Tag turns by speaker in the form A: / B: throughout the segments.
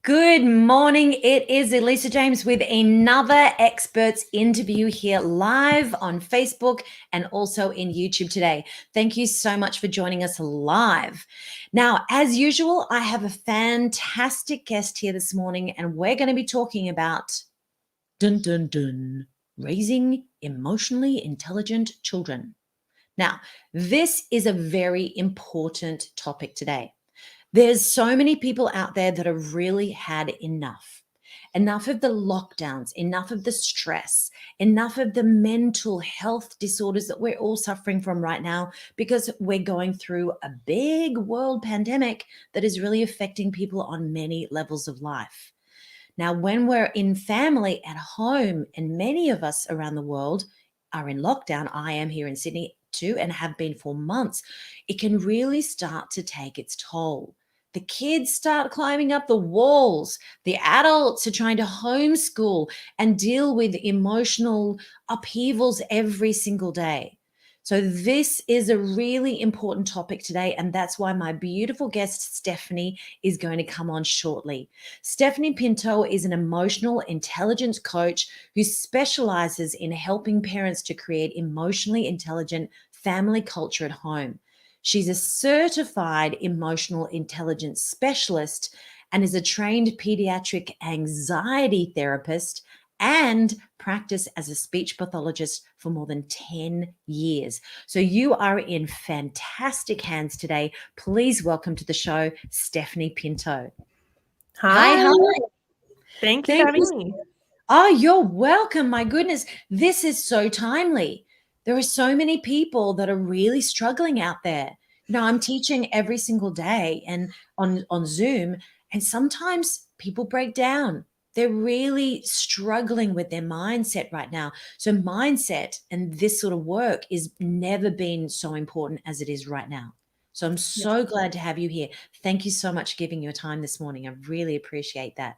A: Good morning. It is Elisa James with another experts interview here live on Facebook and also in YouTube today. Thank you so much for joining us live. Now, as usual, I have a fantastic guest here this morning, and we're going to be talking about raising emotionally intelligent children. Now, this is a very important topic today. There's so many people out there that have really had enough of the lockdowns, enough of the stress, enough of the mental health disorders that we're all suffering from right now because we're going through a big world pandemic that is really affecting people on many levels of life. Now, when we're in family at home, and many of us around the world are in lockdown, I am here in Sydney too and have been for months, it can really start to take its toll. The kids start climbing up the walls. The adults are trying to homeschool and deal with emotional upheavals every single day. So this is a really important topic today, and that's why my beautiful guest, Stephanie, is going to come on shortly. Stephanie Pinto is an emotional intelligence coach who specializes in helping parents to create emotionally intelligent family culture at home. She's a certified emotional intelligence specialist and is a trained pediatric anxiety therapist and practiced as a speech pathologist for more than 10 years. So you are in fantastic hands today. Please welcome to the show, Stephanie Pinto.
B: Hi.
A: Hi.
B: Thank you for having me.
A: Oh, you're welcome. My goodness, this is so timely. There are so many people that are really struggling out there. I'm teaching every single day and on Zoom, and sometimes people break down. They're really struggling with their mindset right now. So mindset and this sort of work is never been so important as it is right now. So I'm so glad to have you here. Thank you so much for giving your time this morning. I really appreciate that.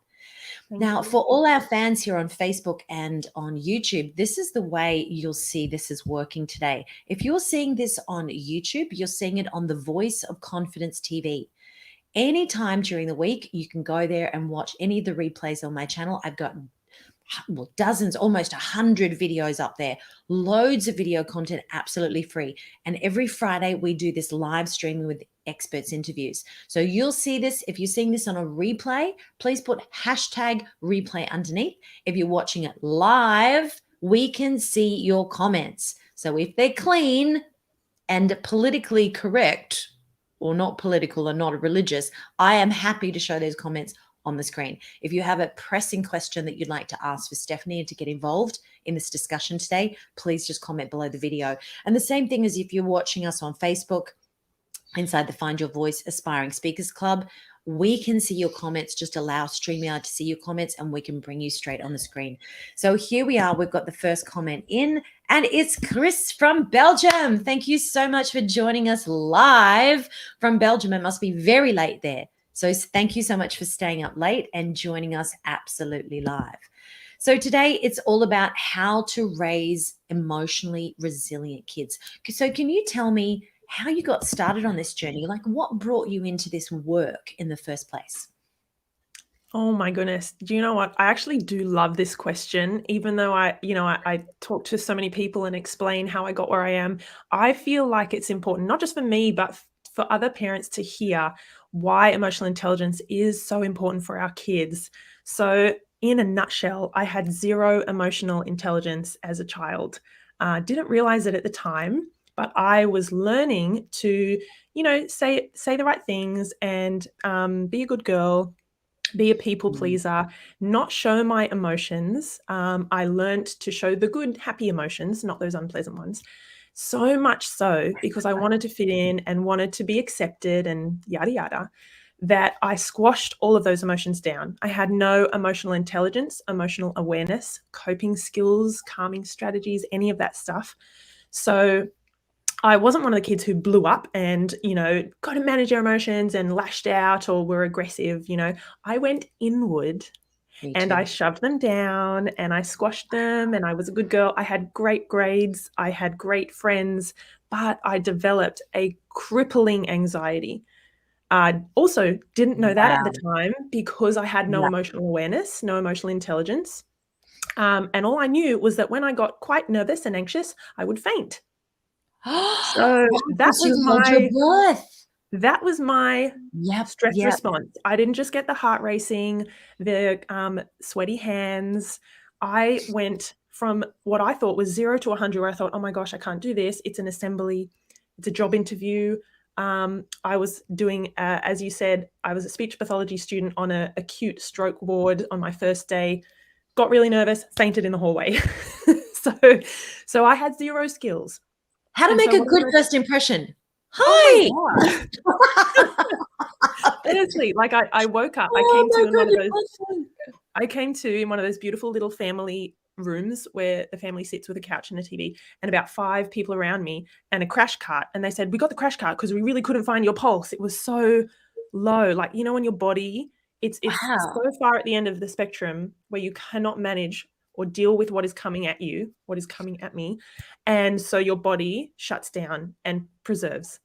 A: Now, for all our fans here on Facebook and on YouTube, this is the way you'll see this is working today. If you're seeing this on YouTube, you're seeing it on the Voice of Confidence TV. Anytime during the week, you can go there and watch any of the replays on my channel. I've got dozens, almost 100 videos up there, loads of video content, absolutely free. And every Friday we do this live streaming with experts interviews. So you'll see this. If you're seeing this on a replay, please put hashtag replay underneath. If you're watching it live, we can see your comments. So if they're clean and politically correct, or not political or not religious, I am happy to show those comments on the screen. If you have a pressing question that you'd like to ask for Stephanie and to get involved in this discussion today, please just comment below the video. And the same thing as if you're watching us on Facebook, inside the Find Your Voice Aspiring Speakers Club, we can see your comments. Just allow StreamYard to see your comments and we can bring you straight on the screen. So here we are. We've got the first comment in, and it's Chris from Belgium. Thank you so much for joining us live from Belgium. It must be very late there. So thank you so much for staying up late and joining us absolutely live. So today it's all about how to raise emotionally resilient kids. So can you tell me how you got started on this journey? Like, what brought you into this work in the first place?
B: Oh my goodness. Do you know what? I actually do love this question, even though I talk to so many people and explain how I got where I am. I feel like it's important, not just for me, but for other parents to hear why emotional intelligence is so important for our kids. So in a nutshell, I had zero emotional intelligence as a child. Didn't realize it at the time, but I was learning to, say the right things and be a good girl, be a people pleaser, not show my emotions. I learned to show the good, happy emotions, not those unpleasant ones. So much so because I wanted to fit in and wanted to be accepted and yada, yada, that I squashed all of those emotions down. I had no emotional intelligence, emotional awareness, coping skills, calming strategies, any of that stuff. So I wasn't one of the kids who blew up and, got to manage their emotions and lashed out or were aggressive. I went inward and I shoved them down and I squashed them and I was a good girl. I had great grades. I had great friends, but I developed a crippling anxiety. Also didn't know that at the
A: Wow.
B: time because I had no
A: Yeah.
B: emotional awareness, no emotional intelligence. And all I knew was that when I got quite nervous and anxious, I would faint. So
A: Why? Because you hold your breath.
B: that was my
A: Yep,
B: stress
A: yep.
B: response. I didn't just get the heart racing, the sweaty hands. I went from what I thought was 0 to 100, where I thought, oh my gosh, I can't do this. It's an assembly. It's a job interview. I was doing, as you said, I was a speech pathology student on an acute stroke ward on my first day. Got really nervous, fainted in the hallway. so I had 0 skills.
A: How to
B: And
A: make
B: so
A: a
B: one of
A: good
B: the most,
A: first impression.
B: oh my
A: Hi.
B: God. Honestly, like I woke up,
A: Oh my God, you're awesome.
B: I came to in one of those beautiful little family rooms where the family sits with a couch and a TV and about 5 people around me and a crash cart. And they said, we got the crash cart because we really couldn't find your pulse. It was so low. Like, you know, in your body, it's so
A: Wow.
B: far at the end of the spectrum where you cannot manage or deal with what is coming at you, what is coming at me. And so your body shuts down and preserves.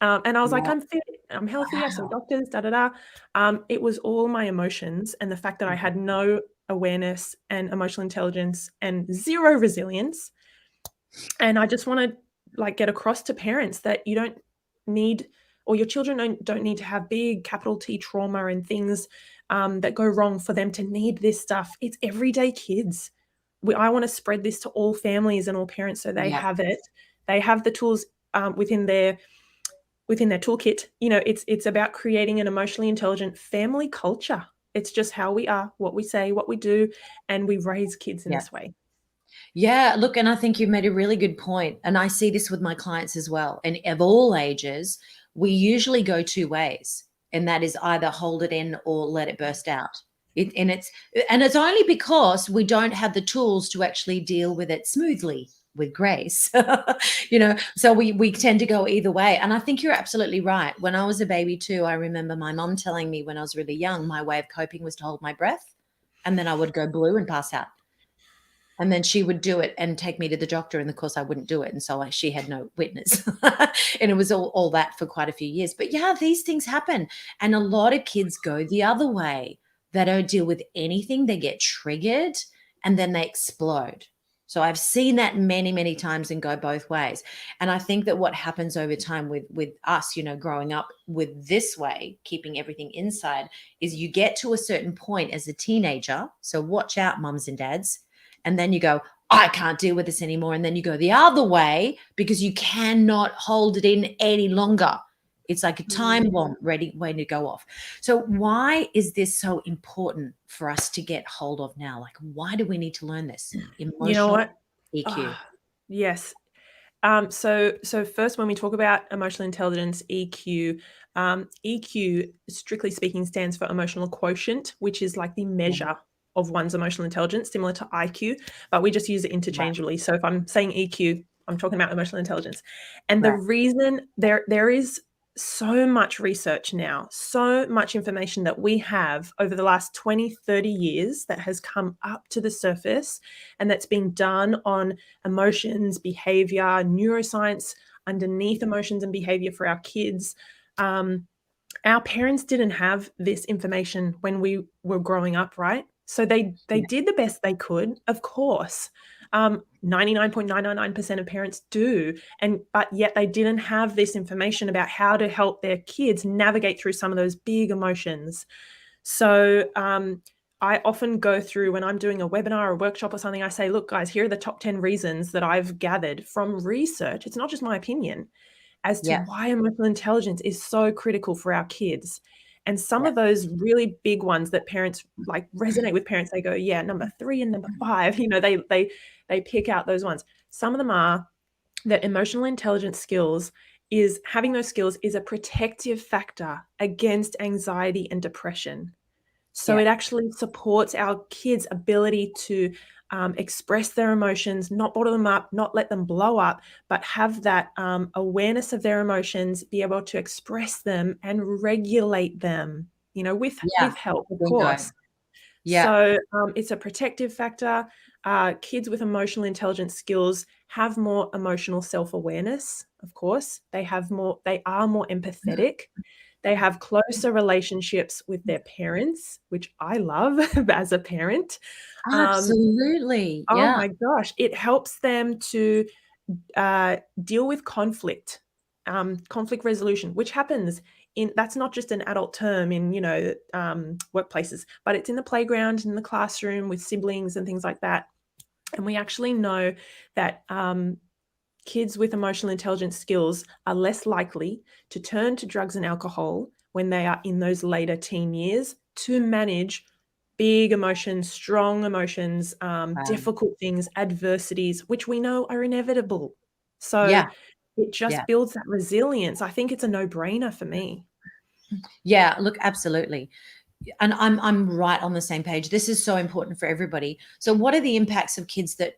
B: And I was like,
A: Yeah.
B: I'm fit, I'm healthy, I saw
A: Wow.
B: doctors, da da da. It was all my emotions and the fact that I
A: Mhm.
B: had no awareness and emotional intelligence and 0 resilience. And I just want to like get across to parents that you don't need, or your children don't need to have big capital T trauma and things that go wrong for them to need this stuff. It's everyday kids. I want to spread this to all families and all parents so they
A: Yeah.
B: have it. They have the tools within their toolkit. You know, it's about creating an emotionally intelligent family culture. It's just how we are, what we say, what we do, and we raise kids in
A: Yeah.
B: this way.
A: Yeah, look, and I think you made a really good point, and I see this with my clients as well. And of all ages, we usually go two ways, and that is either hold it in or let it burst out. And it's only because we don't have the tools to actually deal with it smoothly with grace. So we tend to go either way. And I think you're absolutely right. When I was a baby too, I remember my mom telling me when I was really young, my way of coping was to hold my breath, and then I would go blue and pass out. And then she would do it and take me to the doctor, and of course I wouldn't do it, and so she had no witness. And it was all that for quite a few years. But yeah, these things happen, and a lot of kids go the other way. They don't deal with anything, they get triggered, and then they explode. So I've seen that many, many times and go both ways. And I think that what happens over time with us, growing up with this way, keeping everything inside, is you get to a certain point as a teenager. So watch out, mums and dads, and then you go, I can't deal with this anymore. And then you go the other way because you cannot hold it in any longer. It's like a time bomb ready, waiting to go off. So why is this so important for us to get hold of now? Like, why do we need to learn this?
B: You know
A: Emotional
B: what?
A: EQ.
B: Ah, yes. So first, when we talk about emotional intelligence, EQ, EQ, strictly speaking, stands for emotional quotient, which is like the
A: Yeah,
B: measure of one's emotional intelligence, similar to IQ, but we just use it
A: right,
B: interchangeably. So if I'm saying EQ, I'm talking about emotional intelligence. And the
A: right.
B: reason there is so much research now, so much information that we have over the last 20, 30 years that has come up to the surface and that's been done on emotions, behavior, neuroscience underneath emotions and behavior for our kids. Our parents didn't have this information when we were growing up, right? So they
A: Yeah,
B: did the best they could, of course. 99.999% of parents do, but yet they didn't have this information about how to help their kids navigate through some of those big emotions. So I often go through when I'm doing a webinar or a workshop or something, I say, look, guys, here are the top 10 reasons that I've gathered from research. It's not just my opinion as to
A: yeah,
B: why emotional intelligence is so critical for our kids. And some
A: yeah,
B: of those really big ones that parents like resonate with parents, they go, yeah, number 3 and number 5, they pick out those ones. Some of them are that emotional intelligence skills is having those skills is a protective factor against anxiety and depression. So
A: yeah,
B: it actually supports our kids' ability to express their emotions, not bottle them up, not let them blow up, but have that awareness of their emotions, be able to express them and regulate them,
A: yeah.
B: with help, of
A: Bingo.
B: course.
A: Yeah,
B: So it's a protective factor. Kids with emotional intelligence skills have more emotional self-awareness, of course. They are more empathetic. They have closer relationships with their parents, which I love as a parent.
A: Absolutely.
B: Oh
A: Yeah.
B: my gosh, it helps them to deal with conflict, conflict resolution, which happens in, that's not just an adult term in, workplaces, but it's in the playground, in the classroom with siblings and things like that. And we actually know that kids with emotional intelligence skills are less likely to turn to drugs and alcohol when they are in those later teen years to manage big emotions, strong emotions,
A: Wow.
B: difficult things, adversities, which we know are inevitable. So
A: Yeah.
B: it
A: Yeah.
B: just builds that resilience. I think it's a no-brainer for me.
A: Yeah. Look, absolutely. And I'm right on the same page. This is so important for everybody. So what are the impacts of kids that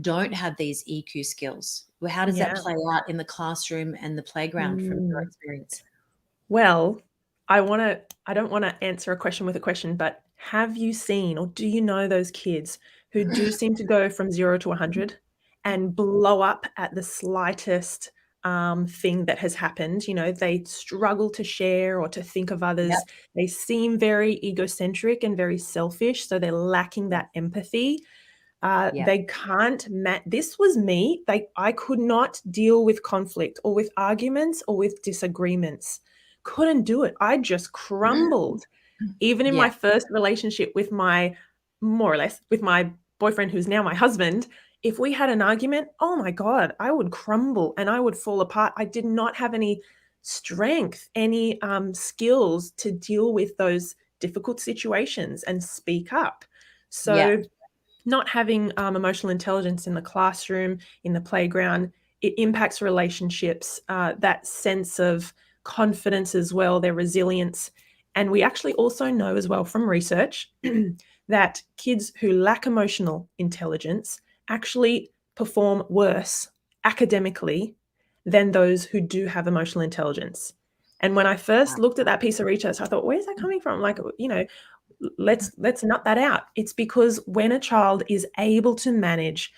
A: don't have these EQ skills? Well, how does that
B: Yeah.
A: play out in the classroom and the playground from your
B: Mm.
A: experience?
B: Well, I don't wanna answer a question with a question, but have you seen or do you know those kids who do seem to go from 0 to 100 and blow up at the slightest, thing that has happened? You know, they struggle to share or to think of
A: Yep.
B: others. They seem very egocentric and very selfish, so they're lacking
A: Yeah.
B: that empathy.
A: Yeah.
B: They can't this was me. I could not deal with conflict or with arguments or with disagreements. Couldn't do it. I just crumbled. Even in
A: Yeah.
B: my first relationship with my more or less, with my boyfriend who's now my husband, if we had an argument, oh my God, I would crumble and I would fall apart. I did not have any strength, any skills to deal with those difficult situations and speak up.
A: Yeah.
B: So not having emotional intelligence in the classroom, in the playground, it impacts relationships, that sense of confidence as well, their resilience. And we actually also know as well from research that kids who lack emotional intelligence actually perform worse academically than those who do have emotional intelligence. And when I first looked at that piece of research, I thought, where's that coming from? Like, let's nut that out. It's because when a child is able to manage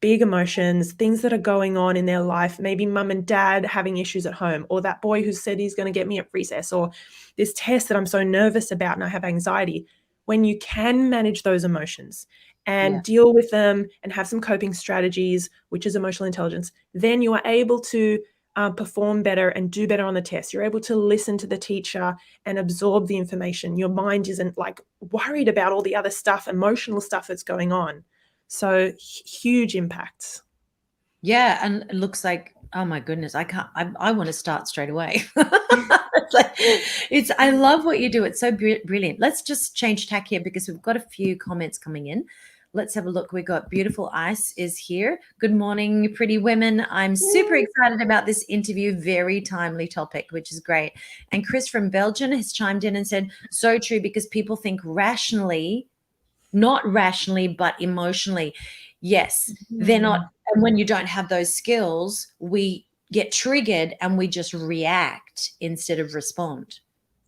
B: big emotions, things that are going on in their life, maybe mum and dad having issues at home, or that boy who said he's going to get me at recess, or this test that I'm so nervous about and I have anxiety. When you can manage those emotions
A: Yeah.
B: and deal with them and have some coping strategies, which is emotional intelligence, then you are able to perform better and do better on the test. You're able to listen to the teacher and absorb the information. Your mind isn't like worried about all the other stuff, emotional stuff that's going on. So huge impacts.
A: Yeah, and it looks like, oh my goodness, I want to start straight away. It's like, I love what you do. It's so brilliant. Let's just change tack here because we've got a few comments coming in. Let's have a look. We got Beautiful Ice is here. Good morning, pretty women. I'm super excited about this interview. Very timely topic, which is great. And Chris from Belgium has chimed in and said, so true, because people think rationally, not rationally, but emotionally. Yes, they're not.
B: Mm.
A: And when you don't have those skills, we get triggered and we just react instead of respond.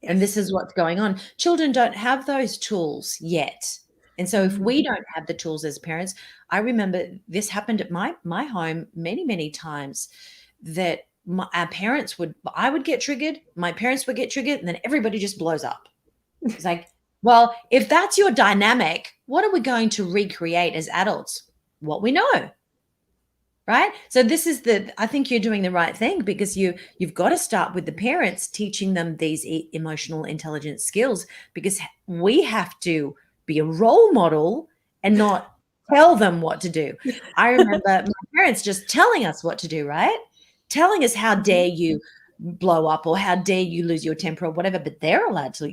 A: And this
B: Yes.
A: is what's going on. Children don't have those tools yet. And so if
B: Mm.
A: we don't have the tools as parents, I remember this happened at my home many times, that our parents I would get triggered, my parents would get triggered, and then everybody just blows up. It's like, well, if that's your dynamic, what are we going to recreate as adults? What we know, right? So this is I think you're doing the right thing, because you've got to start with the parents, teaching them these emotional intelligence skills, because we have to be a role model and not tell them what to do. I remember my parents just telling us what to do, right? Telling us, how dare you blow up, or how dare you lose your temper, or whatever, but they're allowed to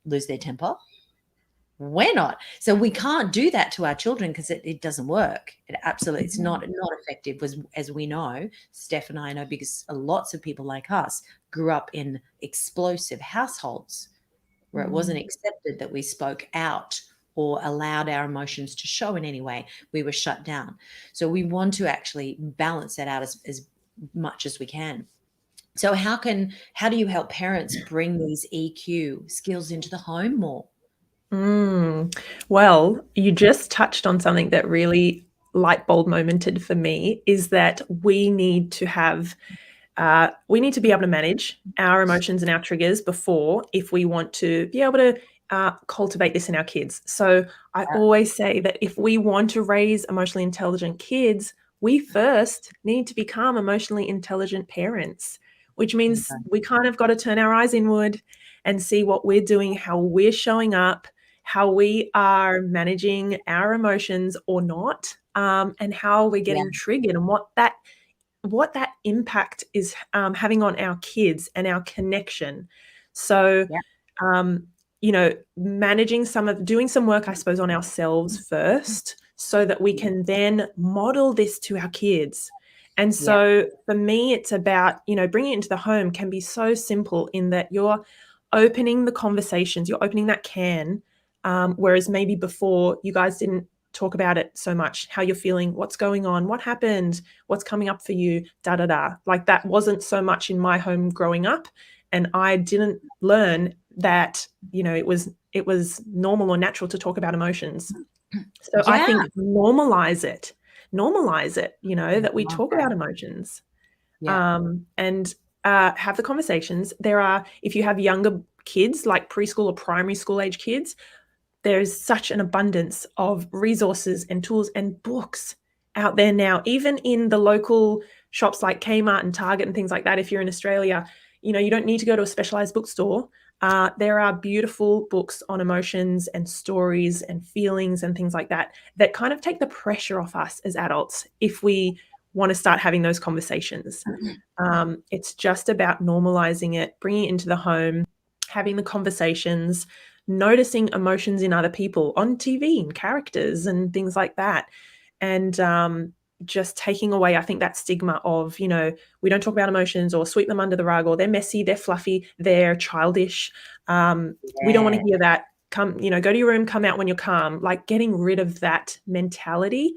A: lose their temper. We're not. So we can't do that to our children, because it doesn't work. It absolutely, it's not effective, as we know. Steph and I know, because lots of people like us grew up in explosive households where it wasn't
B: Mm.
A: accepted that we spoke out or allowed our emotions to show in any way. We were shut down. So we want to actually balance that out as much as we can. So how do you help parents bring these EQ skills into the home more?
B: Well, you just touched on something that really light bulb momented for me, is that we need to have we need to be able to manage our emotions and our triggers before, if we want to be able to cultivate this in our kids. So I always say that if we want to raise emotionally intelligent kids, we first need to become emotionally intelligent parents, which means we kind of got to turn our eyes inward and see what we're doing, how we're showing up, how we are managing our emotions or not, and how we're getting triggered, and what that impact is having on our kids and our connection. So, doing some work, I suppose, on ourselves first, so that we can then model this to our kids. And so for me, it's about, bringing it into the home can be so simple in that you're opening the conversations, you're opening that can, whereas maybe before you guys didn't talk about it so much, how you're feeling, what's going on, what happened, what's coming up for you, da da da. Like, that wasn't so much in my home growing up, and I didn't learn that it was normal or natural to talk about emotions. So I think normalize it, that we talk about emotions, and have the conversations. If you have younger kids, like preschool or primary school age kids, there's such an abundance of resources and tools and books out there now, even in the local shops like Kmart and Target and things like that. If you're in Australia, you don't need to go to a specialized bookstore. There are beautiful books on emotions and stories and feelings and things like that kind of take the pressure off us as adults if we want to start having those conversations. It's just about normalizing it, bringing it into the home, having the conversations, noticing emotions in other people on TV and characters and things like that. And just taking away, I think, that stigma of, we don't talk about emotions, or sweep them under the rug, or they're messy, they're fluffy, they're childish. We don't want to hear that. Go to your room, come out when you're calm. Like, getting rid of that mentality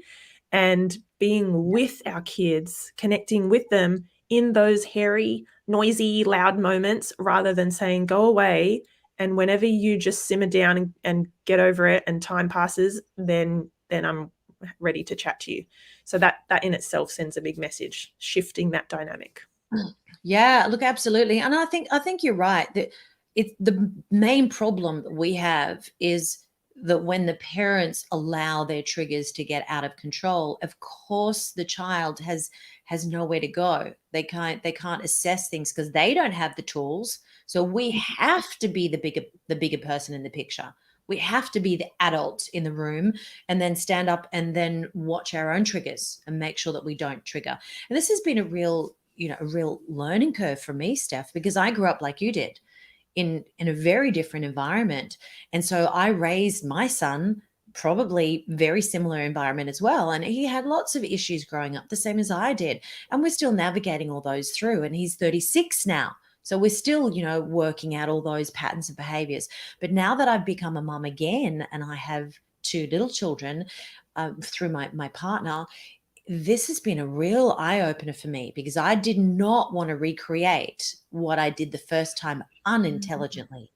B: and being with our kids, connecting with them in those hairy, noisy, loud moments, rather than saying, go away. And whenever you just simmer down and get over it and time passes, then I'm ready to chat to you. So that in itself sends a big message, shifting that dynamic.
A: Yeah, look, absolutely. And I think you're right that the main problem that we have is that when the parents allow their triggers to get out of control, of course the child has nowhere to go. They can't assess things because they don't have the tools. So we have to be the bigger person in the picture. We have to be the adult in the room, and then stand up and then watch our own triggers and make sure that we don't trigger. And this has been a real learning curve for me, Steph, because I grew up like you did, in a very different environment. And so I raised my son probably very similar environment as well. And he had lots of issues growing up, the same as I did. And we're still navigating all those through. And he's 36 now. So we're still, working out all those patterns of behaviors. But now that I've become a mum again, and I have two little children through my partner, this has been a real eye-opener for me, because I did not want to recreate what I did the first time unintelligently.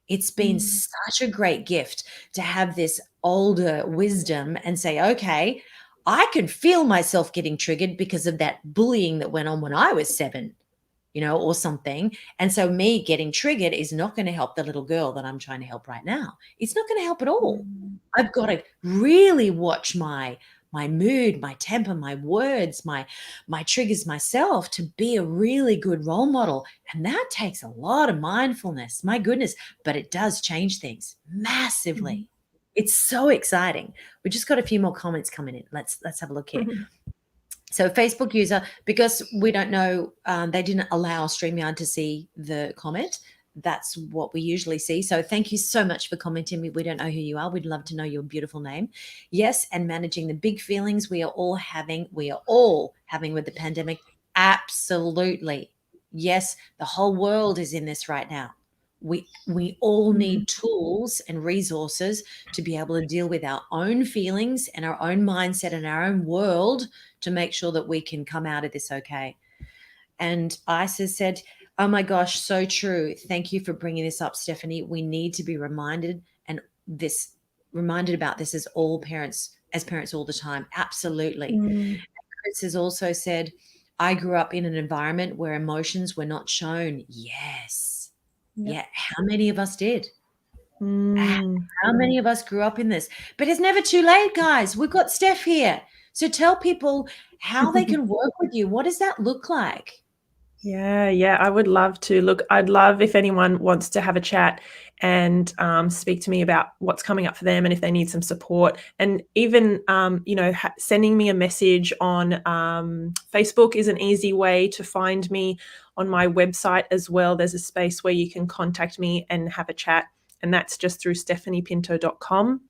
A: It's been such a great gift to have this older wisdom and say, okay, I can feel myself getting triggered because of that bullying that went on when I was 7, or something. And so me getting triggered is not going to help the little girl that I'm trying to help right now. It's not going to help at all. I've got to really watch my mood, my temper, my words, my triggers myself, to be a really good role model. And that takes a lot of mindfulness, my goodness, but it does change things massively. It's so exciting. We just got a few more comments coming in. Let's have a look here. So Facebook user, because we don't know, they didn't allow StreamYard to see the comment. That's what we usually see. So thank you so much for commenting. We don't know who you are. We'd love to know your beautiful name. Yes, and managing the big feelings we are all having with the pandemic. Absolutely. Yes, the whole world is in this right now. We all need tools and resources to be able to deal with our own feelings and our own mindset and our own world, to make sure that we can come out of this okay. And Isis said, oh my gosh, so true. Thank you for bringing this up, Stephanie. We need to be reminded about this as parents all the time. Absolutely. Chris has also said, I grew up in an environment where emotions were not shown. Yes.
B: Yeah.
A: Yeah. How many of us did?
B: Mm.
A: How many of us grew up in this? But it's never too late, guys. We've got Steph here. So tell people how they can work with you. What does that look like?
B: Yeah, I would love to. Look, I'd love if anyone wants to have a chat and speak to me about what's coming up for them and if they need some support. And even, sending me a message on Facebook is an easy way to find me. On my website as well, there's a space where you can contact me and have a chat. And that's just through stephaniepinto.com.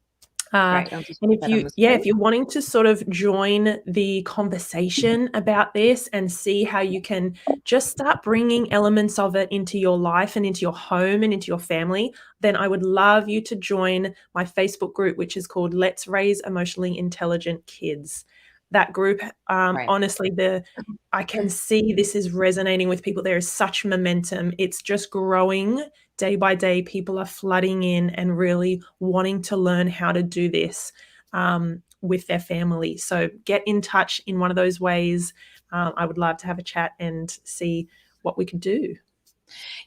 A: Great. I'll just
B: And
A: put that on the
B: if
A: screen.
B: you're wanting to sort of join the conversation about this and see how you can just start bringing elements of it into your life and into your home and into your family, then I would love you to join my Facebook group, which is called Let's Raise Emotionally Intelligent Kids. That group,
A: Right.
B: honestly, I can see this is resonating with people. There is such momentum. It's just growing day by day. People are flooding in and really wanting to learn how to do this with their family. So get in touch in one of those ways. I would love to have a chat and see what we can do.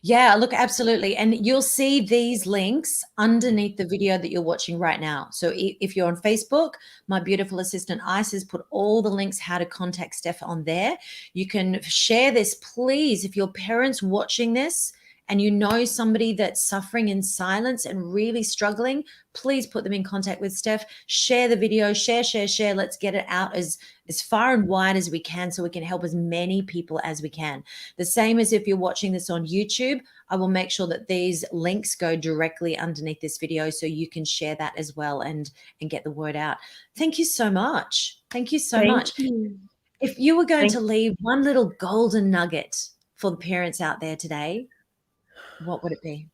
A: Yeah, look, absolutely. And you'll see these links underneath the video that you're watching right now. So if you're on Facebook, my beautiful assistant Ice has put all the links how to contact Steph on there. You can share this, please, if your parents watching this and you know somebody that's suffering in silence and really struggling, please put them in contact with Steph. Share the video, share. Let's get it out as far and wide as we can so we can help as many people as we can. The same as if you're watching this on YouTube, I will make sure that these links go directly underneath this video so you can share that as well and get the word out. Thank you so much. Thank you so
B: Thank
A: much.
B: you.
A: If you were going
B: Thank
A: to leave one little golden nugget for the parents out there today, what would it be?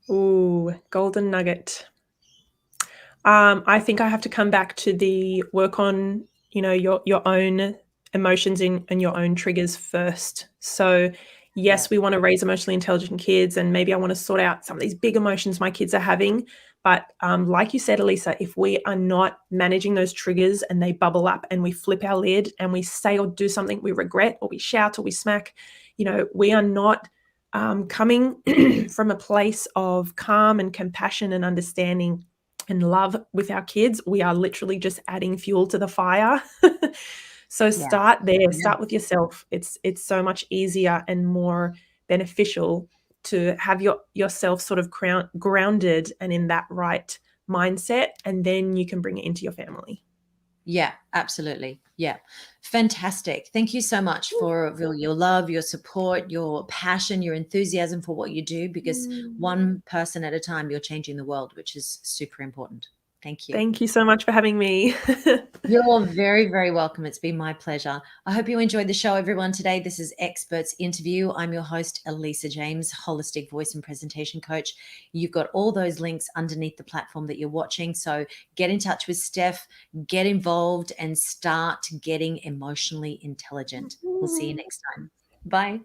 B: Ooh, golden nugget. I think I have to come back to the work on, your own emotions and your own triggers first. So
A: Yeah.
B: yes, we want to raise emotionally intelligent kids, and maybe I want to sort out some of these big emotions my kids are having. But like you said, Elisa, if we are not managing those triggers and they bubble up and we flip our lid and we say or do something we regret or we shout or we smack, we are not coming from a place of calm and compassion and understanding and love with our kids. We are literally just adding fuel to the fire. So
A: Yeah.
B: start there,
A: Yeah.
B: start with yourself. It's so much easier and more beneficial to have yourself sort of grounded and in that right mindset, and then you can bring it into your family.
A: Yeah, absolutely. Yeah. Fantastic. Thank you so much for your love, your support, your passion, your enthusiasm for what you do, because one person at a time, you're changing the world, which is super important. Thank you.
B: Thank you so much for having me.
A: You're very, very welcome. It's been my pleasure. I hope you enjoyed the show, everyone. Today, this is Experts Interview. I'm your host, Elisa James, holistic voice and presentation coach. You've got all those links underneath the platform that you're watching. So get in touch with Steph, get involved, and start getting emotionally intelligent. We'll see you next time. Bye.